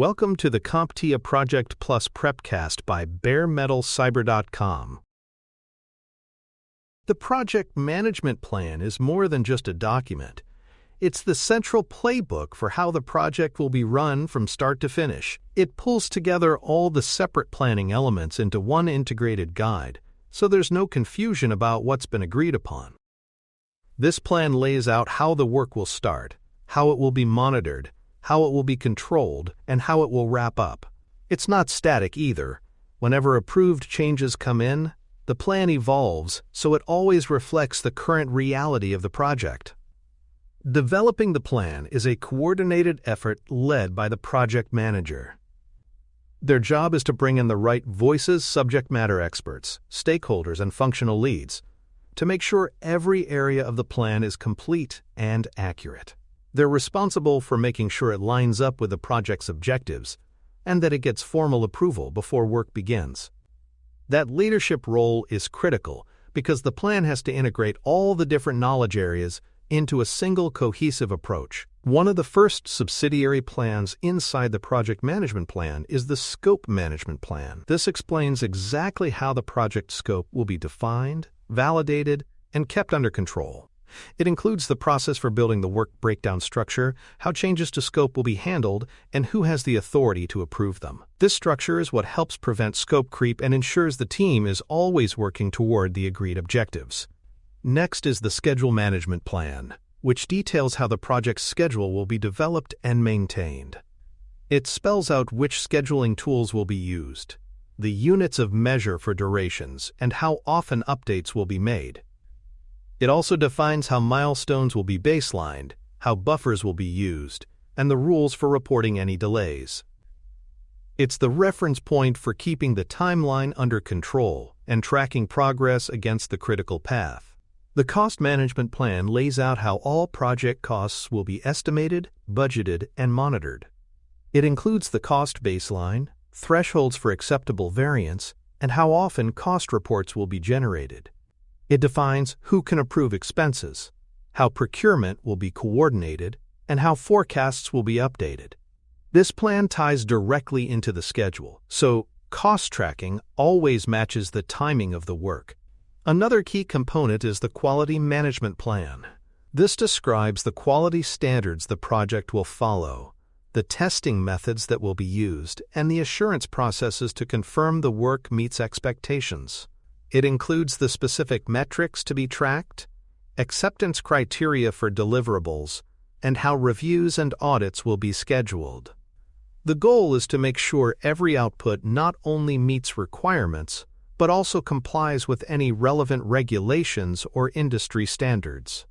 Welcome to the CompTIA Project Plus Prepcast by baremetalcyber.com. The project management plan is more than just a document. It's the central playbook for how the project will be run from start to finish. It pulls together all the separate planning elements into one integrated guide, so there's no confusion about what's been agreed upon. This plan lays out how the work will start, how it will be monitored, how it will be controlled, and how it will wrap up. It's not static either. Whenever approved changes come in, the plan evolves so it always reflects the current reality of the project. Developing the plan is a coordinated effort led by the project manager. Their job is to bring in the right voices, subject matter experts, stakeholders, and functional leads to make sure every area of the plan is complete and accurate. They're responsible for making sure it lines up with the project's objectives and that it gets formal approval before work begins. That leadership role is critical because the plan has to integrate all the different knowledge areas into a single cohesive approach. One of the first subsidiary plans inside the project management plan is the scope management plan. This explains exactly how the project scope will be defined, validated, and kept under control. It includes the process for building the work breakdown structure, how changes to scope will be handled, and who has the authority to approve them. This structure is what helps prevent scope creep and ensures the team is always working toward the agreed objectives. Next is the schedule management plan, which details how the project's schedule will be developed and maintained. It spells out which scheduling tools will be used, the units of measure for durations, and how often updates will be made. It also defines how milestones will be baselined, how buffers will be used, and the rules for reporting any delays. It's the reference point for keeping the timeline under control and tracking progress against the critical path. The cost management plan lays out how all project costs will be estimated, budgeted, and monitored. It includes the cost baseline, thresholds for acceptable variance, and how often cost reports will be generated. It defines who can approve expenses, how procurement will be coordinated, and how forecasts will be updated. This plan ties directly into the schedule, so cost tracking always matches the timing of the work. Another key component is the quality management plan. This describes the quality standards the project will follow, the testing methods that will be used, and the assurance processes to confirm the work meets expectations. It includes the specific metrics to be tracked, acceptance criteria for deliverables, and how reviews and audits will be scheduled. The goal is to make sure every output not only meets requirements, but also complies with any relevant regulations or industry standards.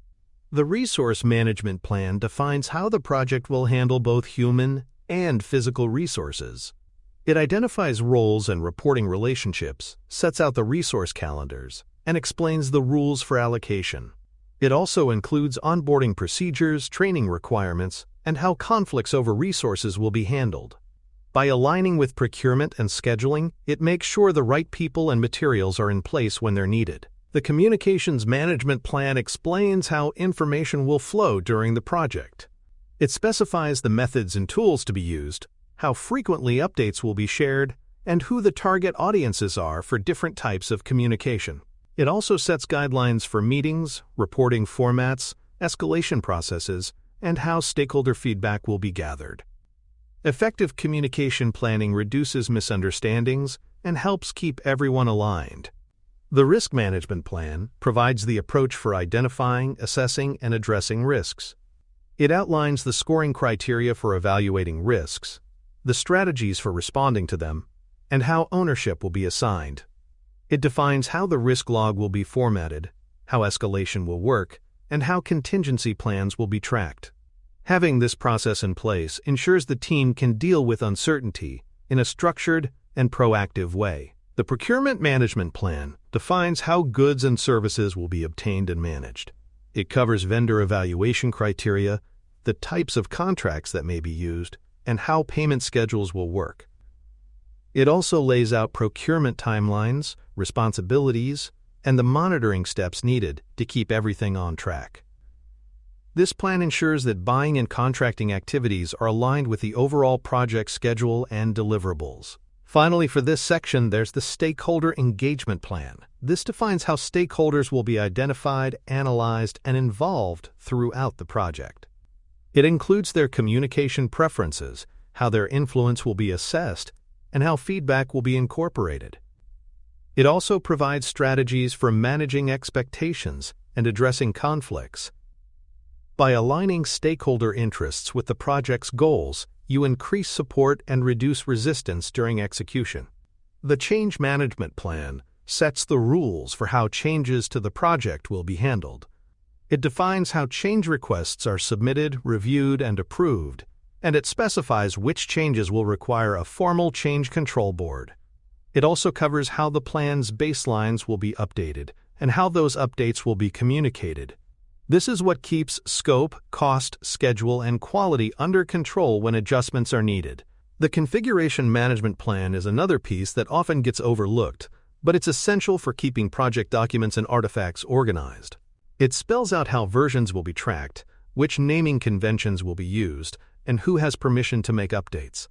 The resource management plan defines how the project will handle both human and physical resources. It identifies roles and reporting relationships, sets out the resource calendars, and explains the rules for allocation. It also includes onboarding procedures, training requirements, and how conflicts over resources will be handled. By aligning with procurement and scheduling, it makes sure the right people and materials are in place when they're needed. The communications management plan explains how information will flow during the project. It specifies the methods and tools to be used, how frequently updates will be shared, and who the target audiences are for different types of communication. It also sets guidelines for meetings, reporting formats, escalation processes, and how stakeholder feedback will be gathered. Effective communication planning reduces misunderstandings and helps keep everyone aligned. The risk management plan provides the approach for identifying, assessing, and addressing risks. It outlines the scoring criteria for evaluating risks, the strategies for responding to them, and how ownership will be assigned. It defines how the risk log will be formatted, how escalation will work, and how contingency plans will be tracked. Having this process in place ensures the team can deal with uncertainty in a structured and proactive way. The procurement management plan defines how goods and services will be obtained and managed. It covers vendor evaluation criteria, the types of contracts that may be used, and how payment schedules will work. It also lays out procurement timelines, responsibilities, and the monitoring steps needed to keep everything on track. This plan ensures that buying and contracting activities are aligned with the overall project schedule and deliverables. Finally, for this section, there's the stakeholder engagement plan. This defines how stakeholders will be identified, analyzed, and involved throughout the project. It includes their communication preferences, how their influence will be assessed, and how feedback will be incorporated. It also provides strategies for managing expectations and addressing conflicts. By aligning stakeholder interests with the project's goals, you increase support and reduce resistance during execution. The change management plan sets the rules for how changes to the project will be handled. It defines how change requests are submitted, reviewed, and approved, and it specifies which changes will require a formal change control board. It also covers how the plan's baselines will be updated and how those updates will be communicated. This is what keeps scope, cost, schedule, and quality under control when adjustments are needed. The configuration management plan is another piece that often gets overlooked, but it's essential for keeping project documents and artifacts organized. It spells out how versions will be tracked, which naming conventions will be used, and who has permission to make updates.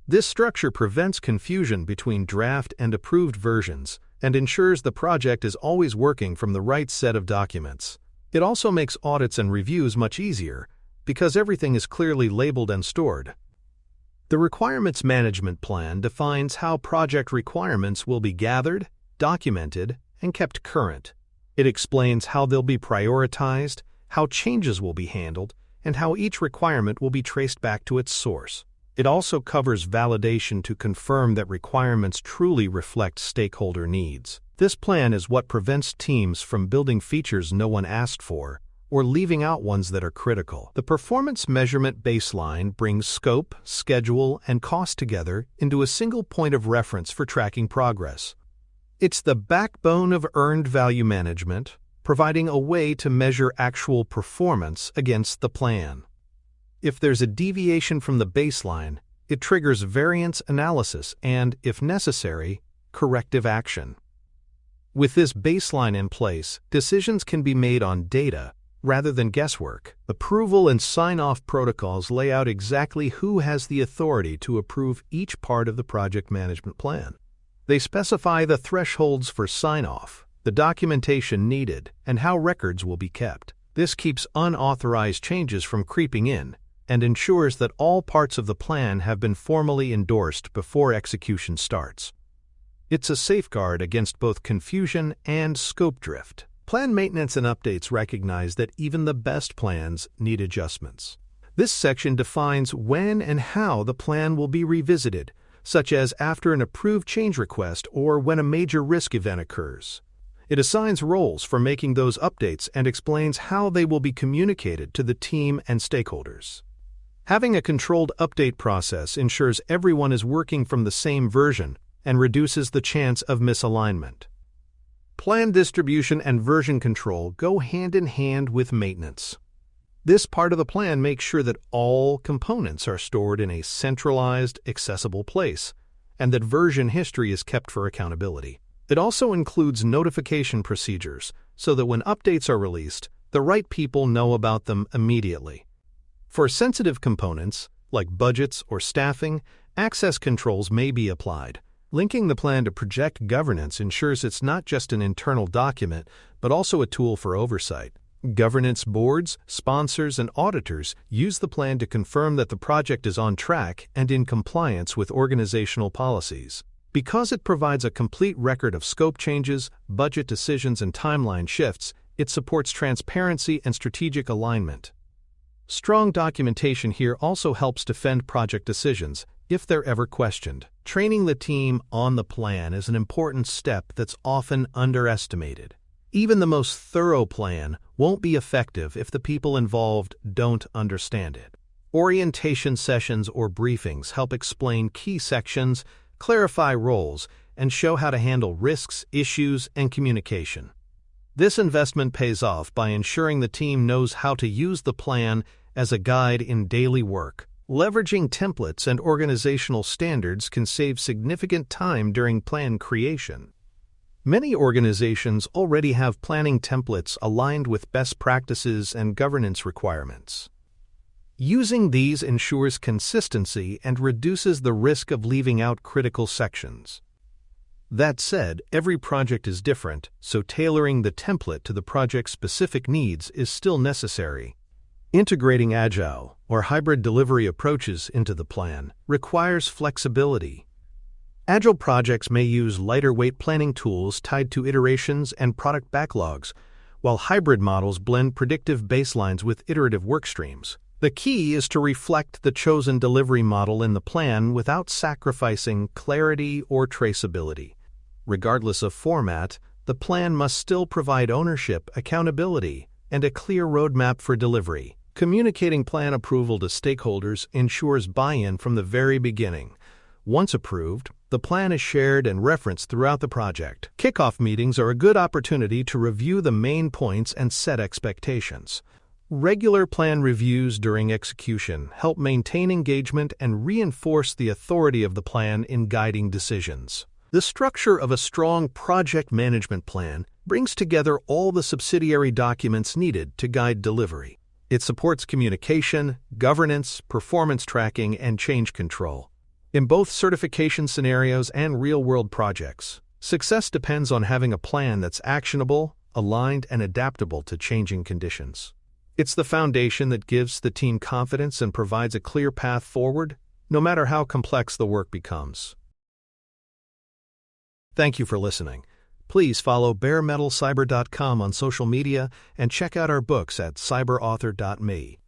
This structure prevents confusion between draft and approved versions and ensures the project is always working from the right set of documents. It also makes audits and reviews much easier because everything is clearly labeled and stored. The requirements management plan defines how project requirements will be gathered, documented, and kept current. It explains how they'll be prioritized, how changes will be handled, and how each requirement will be traced back to its source. It also covers validation to confirm that requirements truly reflect stakeholder needs. This plan is what prevents teams from building features no one asked for or leaving out ones that are critical. The performance measurement baseline brings scope, schedule, and cost together into a single point of reference for tracking progress. It's the backbone of earned value management, providing a way to measure actual performance against the plan. If there's a deviation from the baseline, it triggers variance analysis and, if necessary, corrective action. With this baseline in place, decisions can be made on data rather than guesswork. Approval and sign-off protocols lay out exactly who has the authority to approve each part of the project management plan. They specify the thresholds for sign-off, the documentation needed, and how records will be kept. This keeps unauthorized changes from creeping in and ensures that all parts of the plan have been formally endorsed before execution starts. It's a safeguard against both confusion and scope drift. Plan maintenance and updates recognize that even the best plans need adjustments. This section defines when and how the plan will be revisited, such as after an approved change request or when a major risk event occurs. It assigns roles for making those updates and explains how they will be communicated to the team and stakeholders. Having a controlled update process ensures everyone is working from the same version and reduces the chance of misalignment. Plan distribution and version control go hand in hand with maintenance. This part of the plan makes sure that all components are stored in a centralized, accessible place, and that version history is kept for accountability. It also includes notification procedures so that when updates are released, the right people know about them immediately. For sensitive components, like budgets or staffing, access controls may be applied. Linking the plan to project governance ensures it's not just an internal document, but also a tool for oversight. Governance boards, sponsors, and auditors use the plan to confirm that the project is on track and in compliance with organizational policies. Because it provides a complete record of scope changes, budget decisions, and timeline shifts, it supports transparency and strategic alignment. Strong documentation here also helps defend project decisions if they're ever questioned. Training the team on the plan is an important step that's often underestimated. Even the most thorough plan won't be effective if the people involved don't understand it. Orientation sessions or briefings help explain key sections, clarify roles, and show how to handle risks, issues, and communication. This investment pays off by ensuring the team knows how to use the plan as a guide in daily work. Leveraging templates and organizational standards can save significant time during plan creation. Many organizations already have planning templates aligned with best practices and governance requirements. Using these ensures consistency and reduces the risk of leaving out critical sections. That said, every project is different, so tailoring the template to the project's specific needs is still necessary. Integrating agile or hybrid delivery approaches into the plan requires flexibility. Agile projects may use lighter-weight planning tools tied to iterations and product backlogs, while hybrid models blend predictive baselines with iterative workstreams. The key is to reflect the chosen delivery model in the plan without sacrificing clarity or traceability. Regardless of format, the plan must still provide ownership, accountability, and a clear roadmap for delivery. Communicating plan approval to stakeholders ensures buy-in from the very beginning. Once approved, the plan is shared and referenced throughout the project. Kickoff meetings are a good opportunity to review the main points and set expectations. Regular plan reviews during execution help maintain engagement and reinforce the authority of the plan in guiding decisions. The structure of a strong project management plan brings together all the subsidiary documents needed to guide delivery. It supports communication, governance, performance tracking, and change control. In both certification scenarios and real-world projects, success depends on having a plan that's actionable, aligned, and adaptable to changing conditions. It's the foundation that gives the team confidence and provides a clear path forward, no matter how complex the work becomes. Thank you for listening. Please follow baremetalcyber.com on social media and check out our books at cyberauthor.me.